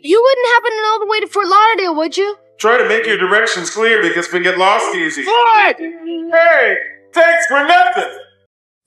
You wouldn't happen to know the way to Fort Lauderdale, would you? Try to make your directions clear because we get lost easy. What? Hey, thanks for nothing.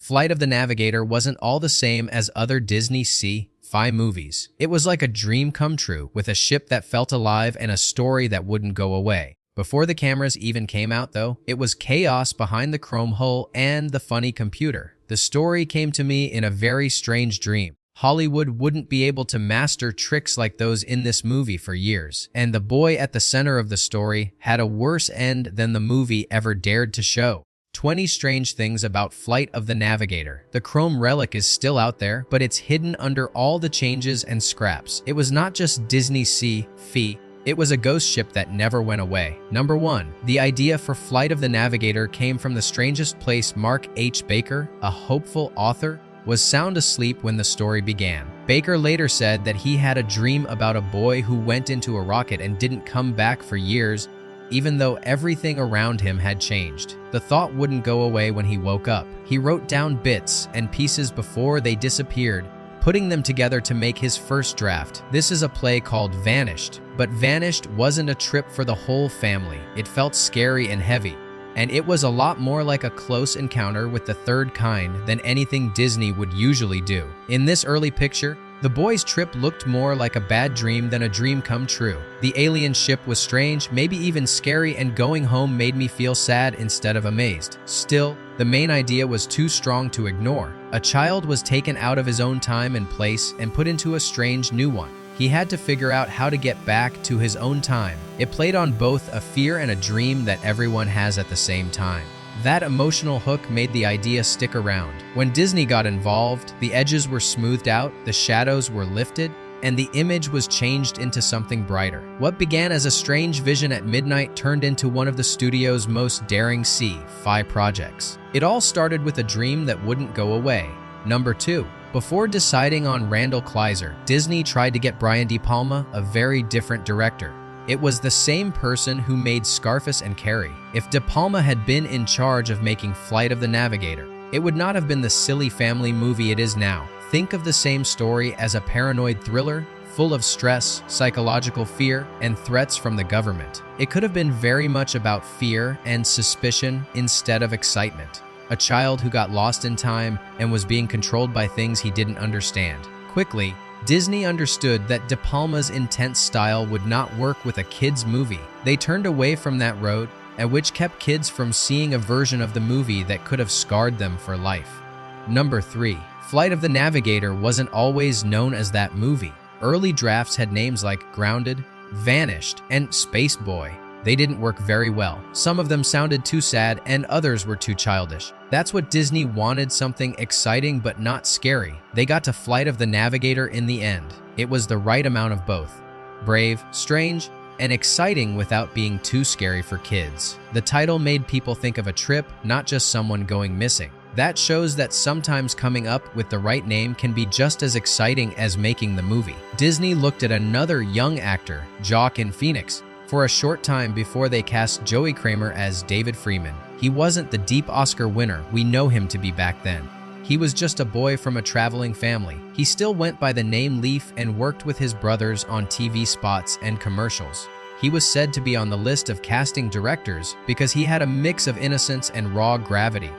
Flight of the Navigator wasn't all the same as other Disney sci-fi movies. It was like a dream come true, with a ship that felt alive and a story that wouldn't go away. Before the cameras even came out, though, it was chaos behind the chrome hull and the funny computer. The story came to me in a very strange dream. Hollywood wouldn't be able to master tricks like those in this movie for years, and the boy at the center of the story had a worse end than the movie ever dared to show. 20 strange things about Flight of the Navigator. The chrome relic is still out there, but it's hidden under all the changes and scraps. It was not just Disney sci-fi. It was a ghost ship that never went away. Number 1. The idea for Flight of the Navigator came from the strangest place. Mark H. Baker, a hopeful author, was sound asleep when the story began. Baker later said that he had a dream about a boy who went into a rocket and didn't come back for years, even though everything around him had changed. The thought wouldn't go away when he woke up. He wrote down bits and pieces before they disappeared, putting them together to make his first draft. This is a play called Vanished, but Vanished wasn't a trip for the whole family. It felt scary and heavy, and it was a lot more like a close encounter with the third kind than anything Disney would usually do. In this early picture, the boys' trip looked more like a bad dream than a dream come true. The alien ship was strange, maybe even scary, and going home made me feel sad instead of amazed. Still, the main idea was too strong to ignore. A child was taken out of his own time and place and put into a strange new one. He had to figure out how to get back to his own time. It played on both a fear and a dream that everyone has at the same time. That emotional hook made the idea stick around. When Disney got involved, the edges were smoothed out, the shadows were lifted, and the image was changed into something brighter. What began as a strange vision at midnight turned into one of the studio's most daring sci-fi projects. It all started with a dream that wouldn't go away. Number 2. Before deciding on Randall Kleiser, Disney tried to get Brian De Palma, a very different director. It was the same person who made Scarface and Carrie. If De Palma had been in charge of making Flight of the Navigator, it would not have been the silly family movie it is now. Think of the same story as a paranoid thriller, full of stress, psychological fear, and threats from the government. It could have been very much about fear and suspicion instead of excitement. A child who got lost in time and was being controlled by things he didn't understand. Quickly, Disney understood that De Palma's intense style would not work with a kids' movie. They turned away from that road, and which kept kids from seeing a version of the movie that could have scarred them for life. Number 3. Flight of the Navigator wasn't always known as that movie. Early drafts had names like Grounded, Vanished, and Space Boy. They didn't work very well. Some of them sounded too sad and others were too childish. That's what Disney wanted, something exciting but not scary. They got to Flight of the Navigator in the end. It was the right amount of both. Brave, strange, and exciting without being too scary for kids. The title made people think of a trip, not just someone going missing. That shows that sometimes coming up with the right name can be just as exciting as making the movie. Disney looked at another young actor, Joaquin Phoenix, for a short time before they cast Joey Kramer as David Freeman. He wasn't the deep Oscar winner we know him to be back then. He was just a boy from a traveling family. He still went by the name Leaf and worked with his brothers on TV spots and commercials. He was said to be on the list of casting directors because he had a mix of innocence and raw gravity.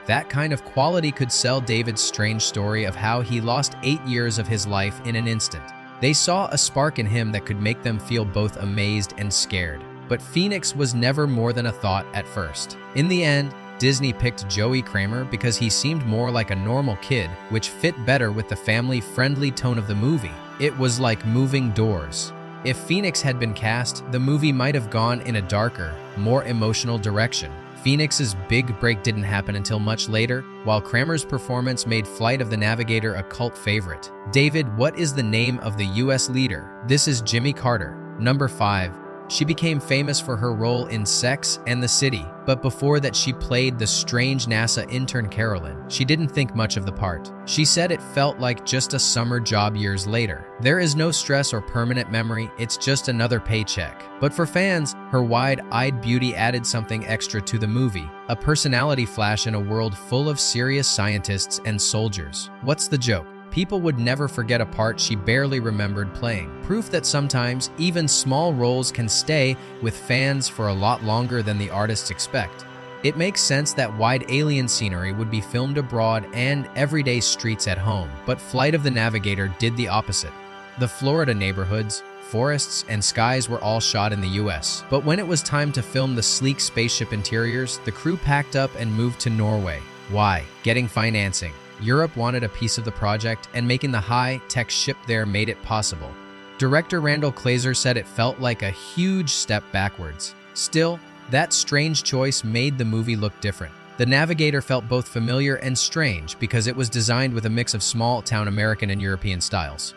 That kind of quality could sell David's strange story of how he lost 8 years of his life in an instant. They saw a spark in him that could make them feel both amazed and scared. But Phoenix was never more than a thought at first. In the end, Disney picked Joey Kramer because he seemed more like a normal kid, which fit better with the family-friendly tone of the movie. It was like moving doors. If Phoenix had been cast, the movie might have gone in a darker, more emotional direction. Phoenix's big break didn't happen until much later, while Kramer's performance made Flight of the Navigator a cult favorite. David, what is the name of the US leader? This is Jimmy Carter. Number 5. She became famous for her role in Sex and the City, but before that she played the strange NASA intern Carolyn. She didn't think much of the part. She said it felt like just a summer job years later. There is no stress or permanent memory, it's just another paycheck. But for fans, her wide-eyed beauty added something extra to the movie, a personality flash in a world full of serious scientists and soldiers. What's the joke? People would never forget a part she barely remembered playing. Proof that sometimes even small roles can stay with fans for a lot longer than the artists expect. It makes sense that wide alien scenery would be filmed abroad and everyday streets at home, but Flight of the Navigator did the opposite. The Florida neighborhoods, forests, and skies were all shot in the US. But when it was time to film the sleek spaceship interiors, the crew packed up and moved to Norway. Why? Getting financing. Europe wanted a piece of the project, and making the high-tech ship there made it possible. Director Randall Kleiser said it felt like a huge step backwards. Still, that strange choice made the movie look different. The Navigator felt both familiar and strange because it was designed with a mix of small-town American and European styles.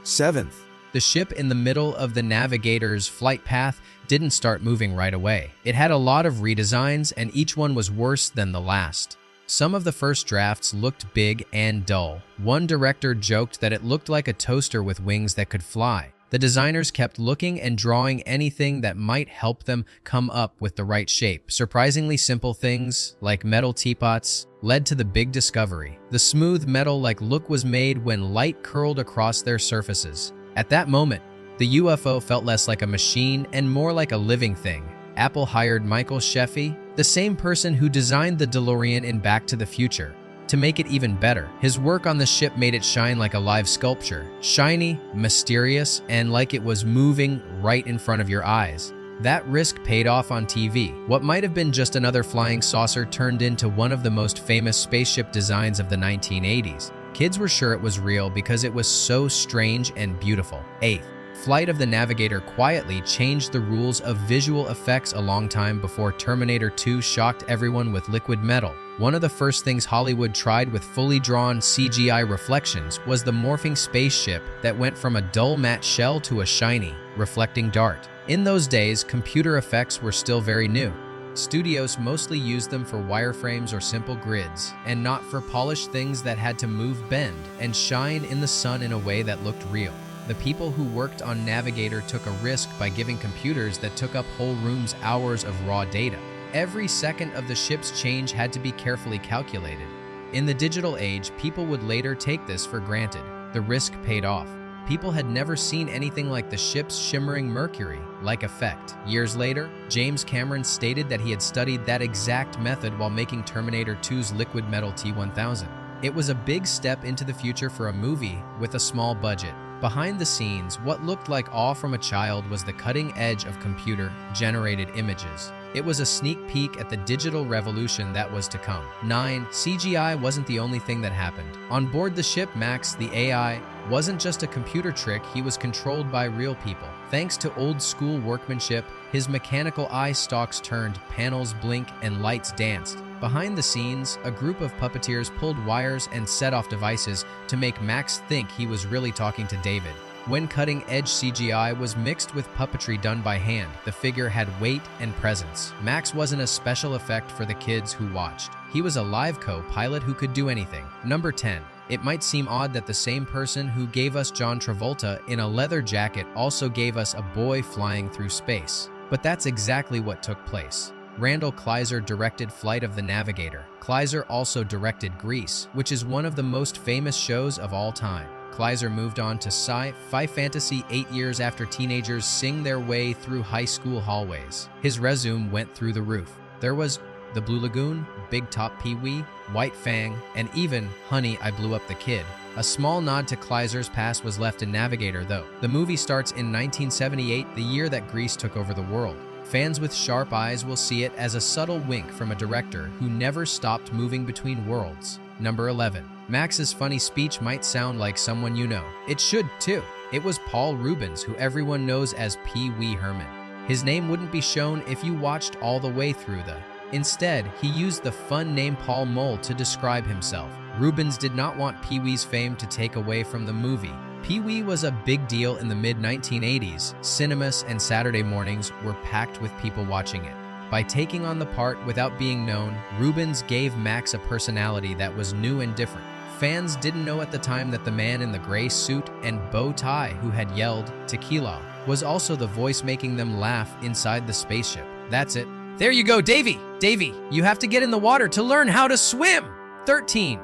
Seventh. The ship in the middle of the Navigator's flight path didn't start moving right away. It had a lot of redesigns, and each one was worse than the last. Some of the first drafts looked big and dull. One director joked that it looked like a toaster with wings that could fly. The designers kept looking and drawing anything that might help them come up with the right shape. Surprisingly simple things, like metal teapots, led to the big discovery. The smooth metal-like look was made when light curled across their surfaces. At that moment, the UFO felt less like a machine and more like a living thing. Apple hired Michael Sheffey, the same person who designed the DeLorean in Back to the Future, to make it even better. His work on the ship made it shine like a live sculpture, shiny, mysterious, and like it was moving right in front of your eyes. That risk paid off on TV. What might have been just another flying saucer turned into one of the most famous spaceship designs of the 1980s. Kids were sure it was real because it was so strange and beautiful. 8th. Flight of the Navigator quietly changed the rules of visual effects a long time before Terminator 2 shocked everyone with liquid metal. One of the first things Hollywood tried with fully drawn CGI reflections was the morphing spaceship that went from a dull matte shell to a shiny, reflecting dart. In those days, computer effects were still very new. Studios mostly used them for wireframes or simple grids, and not for polished things that had to move, bend, and shine in the sun in a way that looked real. The people who worked on Navigator took a risk by giving computers that took up whole rooms hours of raw data. Every second of the ship's change had to be carefully calculated. In the digital age, people would later take this for granted. The risk paid off. People had never seen anything like the ship's shimmering mercury-like effect. Years later, James Cameron stated that he had studied that exact method while making Terminator 2's liquid metal T-1000. It was a big step into the future for a movie with a small budget. Behind the scenes, what looked like awe from a child was the cutting edge of computer-generated images. It was a sneak peek at the digital revolution that was to come. 9. CGI wasn't the only thing that happened. On board the ship, Max, the AI, wasn't just a computer trick, he was controlled by real people. Thanks to old-school workmanship, his mechanical eye stalks turned, panels blink, and lights danced. Behind the scenes, a group of puppeteers pulled wires and set off devices to make Max think he was really talking to David. When cutting-edge CGI was mixed with puppetry done by hand, the figure had weight and presence. Max wasn't a special effect for the kids who watched. He was a live co-pilot who could do anything. Number 10. It might seem odd that the same person who gave us John Travolta in a leather jacket also gave us a boy flying through space. But that's exactly what took place. Randall Kleiser directed Flight of the Navigator. Kleiser also directed Grease, which is one of the most famous shows of all time. Kleiser moved on to sci-fi fantasy 8 years after teenagers sing their way through high school hallways. His resume went through the roof. There was The Blue Lagoon, Big Top Pee-wee, White Fang, and even Honey, I Blew Up the Kid. A small nod to Kleiser's past was left in Navigator, though. The movie starts in 1978, the year that Grease took over the world. Fans with sharp eyes will see it as a subtle wink from a director who never stopped moving between worlds. Number 11. Max's funny speech might sound like someone you know. It should, too. It was Paul Reubens, who everyone knows as Pee Wee Herman. His name wouldn't be shown if you watched all the way through the. Instead, he used the fun name Paul Mole to describe himself. Reubens did not want Pee Wee's fame to take away from the movie. Pee Wee was a big deal in the mid-1980s. Cinemas and Saturday mornings were packed with people watching it. By taking on the part without being known, Reubens gave Max a personality that was new and different. Fans didn't know at the time that the man in the gray suit and bow tie who had yelled "Tequila" was also the voice making them laugh inside the spaceship. That's it. There you go, Davy! Davy, you have to get in the water to learn how to swim! 13.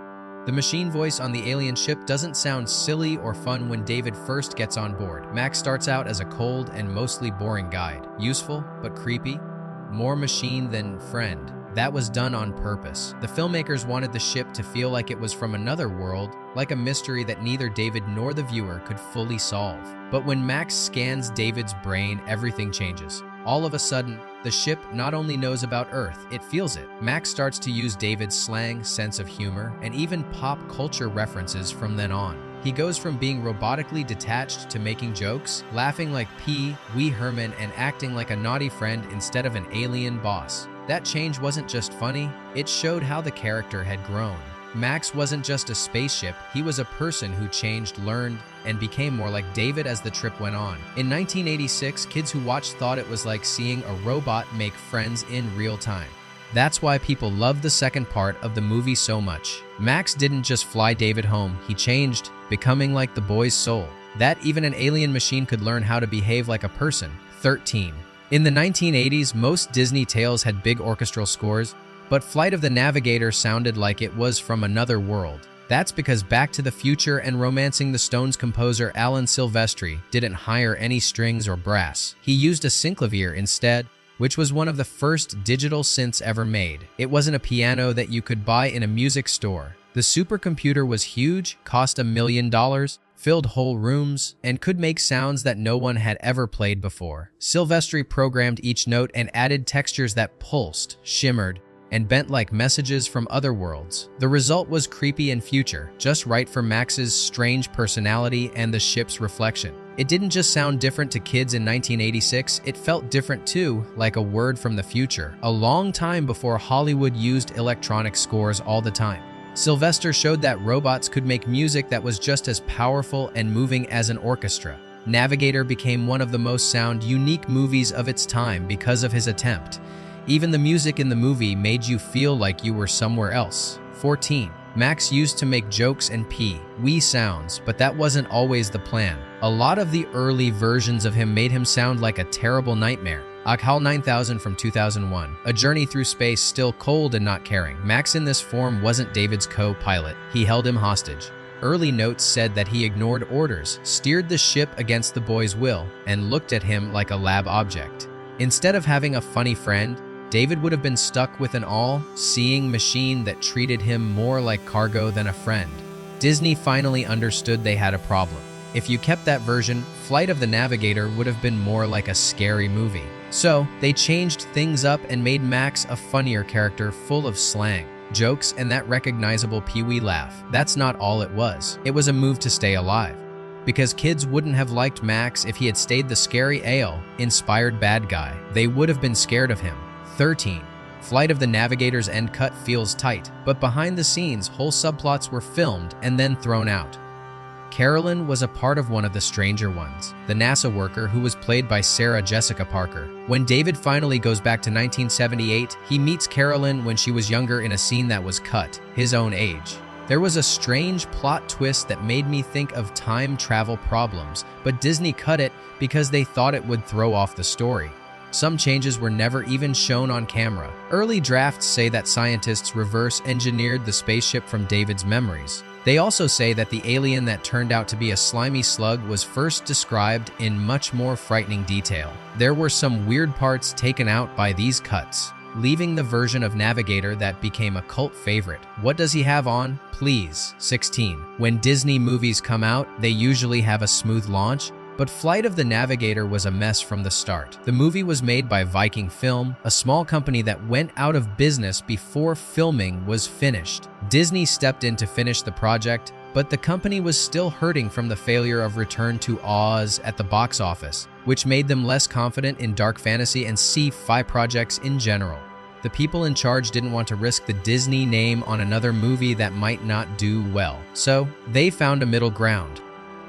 The machine voice on the alien ship doesn't sound silly or fun when David first gets on board. Max starts out as a cold and mostly boring guide. Useful, but creepy. More machine than friend. That was done on purpose. The filmmakers wanted the ship to feel like it was from another world, like a mystery that neither David nor the viewer could fully solve. But when Max scans David's brain, everything changes. All of a sudden, the ship not only knows about Earth, it feels it. Max starts to use David's slang, sense of humor, and even pop culture references from then on. He goes from being robotically detached to making jokes, laughing like Pee Wee Herman, and acting like a naughty friend instead of an alien boss. That change wasn't just funny, it showed how the character had grown. Max wasn't just a spaceship, he was a person who changed, learned, and became more like David as the trip went on. In 1986, kids who watched thought it was like seeing a robot make friends in real time. That's why people loved the second part of the movie so much. Max didn't just fly David home, he changed, becoming like the boy's soul. That even an alien machine could learn how to behave like a person. 13. In the 1980s, most Disney tales had big orchestral scores, but Flight of the Navigator sounded like it was from another world. That's because Back to the Future and Romancing the Stones composer Alan Silvestri didn't hire any strings or brass. He used a synclavier instead, which was one of the first digital synths ever made. It wasn't a piano that you could buy in a music store. The supercomputer was huge, cost $1 million, filled whole rooms, and could make sounds that no one had ever played before. Silvestri programmed each note and added textures that pulsed, shimmered, and bent like messages from other worlds. The result was creepy and future, just right for Max's strange personality and the ship's reflection. It didn't just sound different to kids in 1986, it felt different too, like a word from the future, a long time before Hollywood used electronic scores all the time. Sylvester showed that robots could make music that was just as powerful and moving as an orchestra. Navigator became one of the most unique movies of its time because of his attempt. Even the music in the movie made you feel like you were somewhere else. 14. Max used to make jokes and wee sounds, but that wasn't always the plan. A lot of the early versions of him made him sound like a terrible nightmare. Akhal 9000 from 2001, a journey through space still cold and not caring. Max in this form wasn't David's co-pilot. He held him hostage. Early notes said that he ignored orders, steered the ship against the boy's will, and looked at him like a lab object. Instead of having a funny friend, David would have been stuck with an all-seeing machine that treated him more like cargo than a friend. Disney finally understood they had a problem. If you kept that version, Flight of the Navigator would have been more like a scary movie. So, they changed things up and made Max a funnier character full of slang, jokes, and that recognizable Pee-wee laugh. That's not all it was. It was a move to stay alive. Because kids wouldn't have liked Max if he had stayed the scary inspired bad guy. They would have been scared of him. 13. Flight of the Navigator's end cut feels tight, but behind the scenes, whole subplots were filmed and then thrown out. Carolyn was a part of one of the stranger ones, the NASA worker who was played by Sarah Jessica Parker. When David finally goes back to 1978, he meets Carolyn when she was younger in a scene that was cut, his own age. There was a strange plot twist that made me think of time travel problems, but Disney cut it because they thought it would throw off the story. Some changes were never even shown on camera. Early drafts say that scientists reverse-engineered the spaceship from David's memories. They also say that the alien that turned out to be a slimy slug was first described in much more frightening detail. There were some weird parts taken out by these cuts, leaving the version of Navigator that became a cult favorite. What does he have on? Please. 16. When Disney movies come out, they usually have a smooth launch, but Flight of the Navigator was a mess from the start. The movie was made by Viking Film, a small company that went out of business before filming was finished. Disney stepped in to finish the project, but the company was still hurting from the failure of Return to Oz at the box office, which made them less confident in dark fantasy and sci-fi projects in general. The people in charge didn't want to risk the Disney name on another movie that might not do well, so they found a middle ground.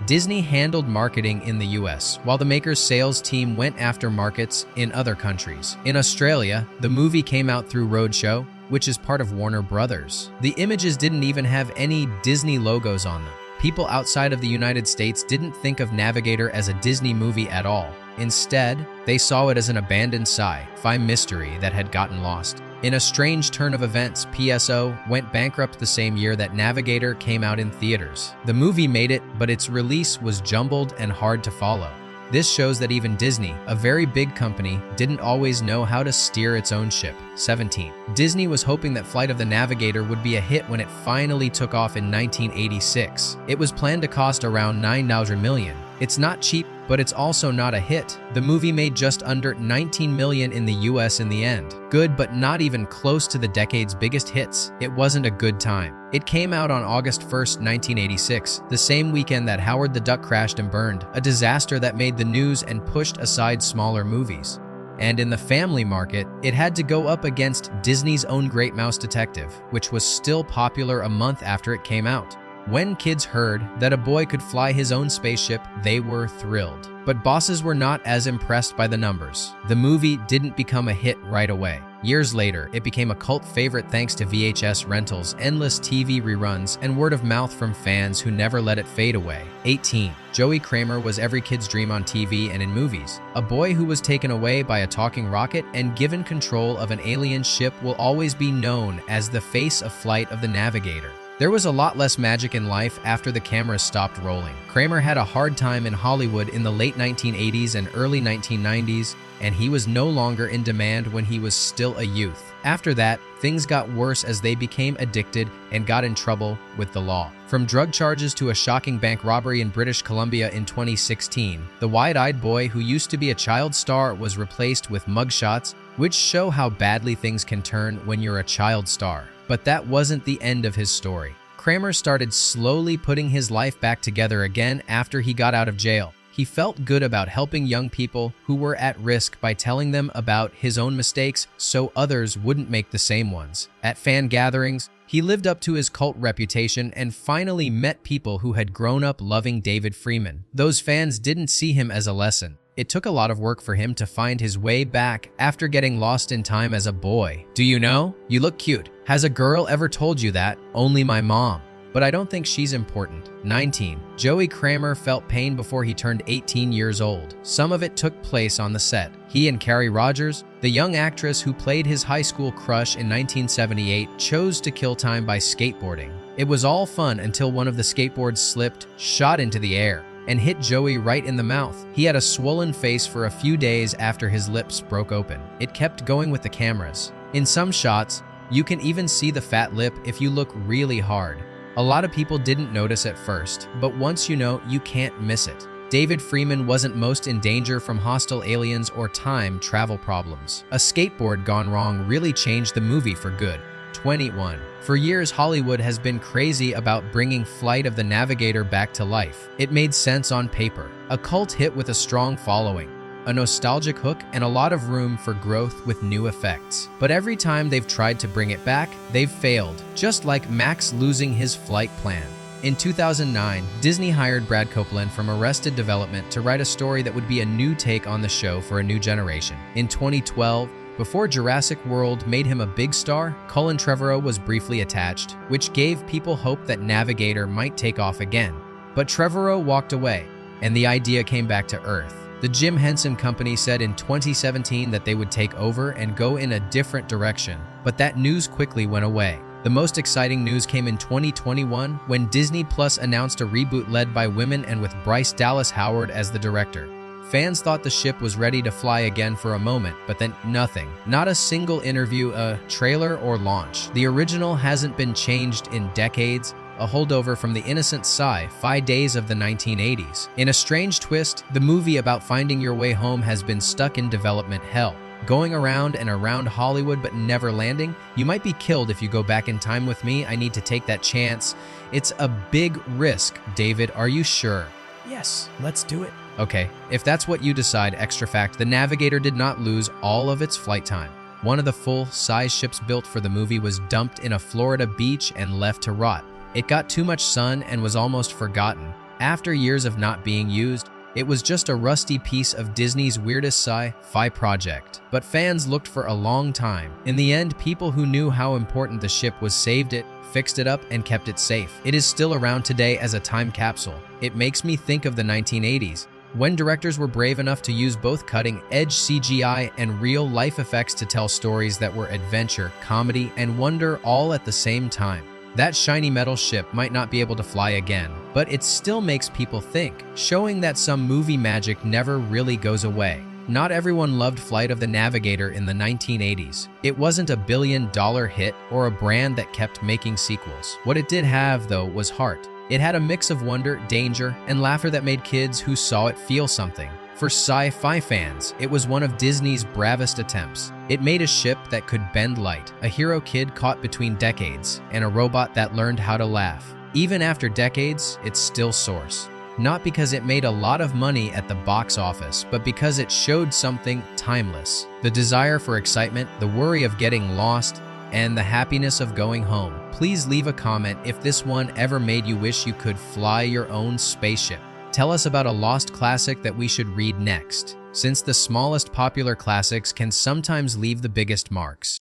Disney handled marketing in the US, while the maker's sales team went after markets in other countries. In Australia, the movie came out through Roadshow, which is part of Warner Brothers. The images didn't even have any Disney logos on them. People outside of the United States didn't think of Navigator as a Disney movie at all. Instead, they saw it as an abandoned sci-fi mystery that had gotten lost. In a strange turn of events, PSO went bankrupt the same year that Navigator came out in theaters. The movie made it, but its release was jumbled and hard to follow. This shows that even Disney, a very big company, didn't always know how to steer its own ship. 17. Disney was hoping that Flight of the Navigator would be a hit when it finally took off in 1986. It was planned to cost around $9 million. It's not cheap, but it's also not a hit. The movie made just under $19 million in the US in the end. Good, but not even close to the decade's biggest hits. It wasn't a good time. It came out on August 1st, 1986, the same weekend that Howard the Duck crashed and burned, a disaster that made the news and pushed aside smaller movies. And in the family market, it had to go up against Disney's own Great Mouse Detective, which was still popular a month after it came out. When kids heard that a boy could fly his own spaceship, they were thrilled. But bosses were not as impressed by the numbers. The movie didn't become a hit right away. Years later, it became a cult favorite thanks to VHS rentals, endless TV reruns, and word of mouth from fans who never let it fade away. 18. Joey Kramer was every kid's dream on TV and in movies. A boy who was taken away by a talking rocket and given control of an alien ship will always be known as the face of Flight of the Navigator. There was a lot less magic in life after the cameras stopped rolling. Kramer had a hard time in Hollywood in the late 1980s and early 1990s, and he was no longer in demand when he was still a youth. After that, things got worse as they became addicted and got in trouble with the law. From drug charges to a shocking bank robbery in British Columbia in 2016, the wide-eyed boy who used to be a child star was replaced with mugshots, which show how badly things can turn when you're a child star. But that wasn't the end of his story. Kramer started slowly putting his life back together again after he got out of jail. He felt good about helping young people who were at risk by telling them about his own mistakes so others wouldn't make the same ones. At fan gatherings, he lived up to his cult reputation and finally met people who had grown up loving David Freeman. Those fans didn't see him as a lesson. It took a lot of work for him to find his way back after getting lost in time as a boy. Do you know? You look cute. Has a girl ever told you that? Only my mom. But I don't think she's important. 19. Joey Kramer felt pain before he turned 18 years old. Some of it took place on the set. He and Carrie Rogers, the young actress who played his high school crush in 1978, chose to kill time by skateboarding. It was all fun until one of the skateboards slipped, shot into the air, and hit Joey right in the mouth. He had a swollen face for a few days after his lips broke open. It kept going with the cameras. In some shots, you can even see the fat lip if you look really hard. A lot of people didn't notice at first, but once you know, you can't miss it. David Freeman wasn't most in danger from hostile aliens or time travel problems. A skateboard gone wrong really changed the movie for good. 21. For years, Hollywood has been crazy about bringing Flight of the Navigator back to life. It made sense on paper. A cult hit with a strong following, a nostalgic hook, and a lot of room for growth with new effects. But every time they've tried to bring it back, they've failed, just like Max losing his flight plan. In 2009, Disney hired Brad Copeland from Arrested Development to write a story that would be a new take on the show for a new generation. In 2012, before Jurassic World made him a big star, Colin Trevorrow was briefly attached, which gave people hope that Navigator might take off again. But Trevorrow walked away, and the idea came back to Earth. The Jim Henson Company said in 2017 that they would take over and go in a different direction, but that news quickly went away. The most exciting news came in 2021 when Disney Plus announced a reboot led by women and with Bryce Dallas Howard as the director. Fans thought the ship was ready to fly again for a moment, but then nothing. Not a single interview, a trailer, or launch. The original hasn't been changed in decades, a holdover from the innocent sci-fi days of the 1980s. In a strange twist, the movie about finding your way home has been stuck in development hell. Going around and around Hollywood but never landing. You might be killed if you go back in time with me. I need to take that chance. It's a big risk. David, are you sure? Yes, let's do it. Okay, if that's what you decide, extra fact, the Navigator did not lose all of its flight time. One of the full-size ships built for the movie was dumped in a Florida beach and left to rot. It got too much sun and was almost forgotten. After years of not being used, it was just a rusty piece of Disney's weirdest sci-fi project. But fans looked for a long time. In the end, people who knew how important the ship was saved it, fixed it up, and kept it safe. It is still around today as a time capsule. It makes me think of the 1980s, when directors were brave enough to use both cutting-edge CGI and real-life effects to tell stories that were adventure, comedy, and wonder all at the same time. That shiny metal ship might not be able to fly again, but it still makes people think, showing that some movie magic never really goes away. Not everyone loved Flight of the Navigator in the 1980s. It wasn't a billion-dollar hit or a brand that kept making sequels. What it did have, though, was heart. It had a mix of wonder, danger, and laughter that made kids who saw it feel something. For sci-fi fans, it was one of Disney's bravest attempts. It made a ship that could bend light, a hero kid caught between decades, and a robot that learned how to laugh. Even after decades, it still soars. Not because it made a lot of money at the box office, but because it showed something timeless. The desire for excitement, the worry of getting lost, and the happiness of going home. Please leave a comment if this one ever made you wish you could fly your own spaceship. Tell us about a lost classic that we should read next, since the smallest popular classics can sometimes leave the biggest marks.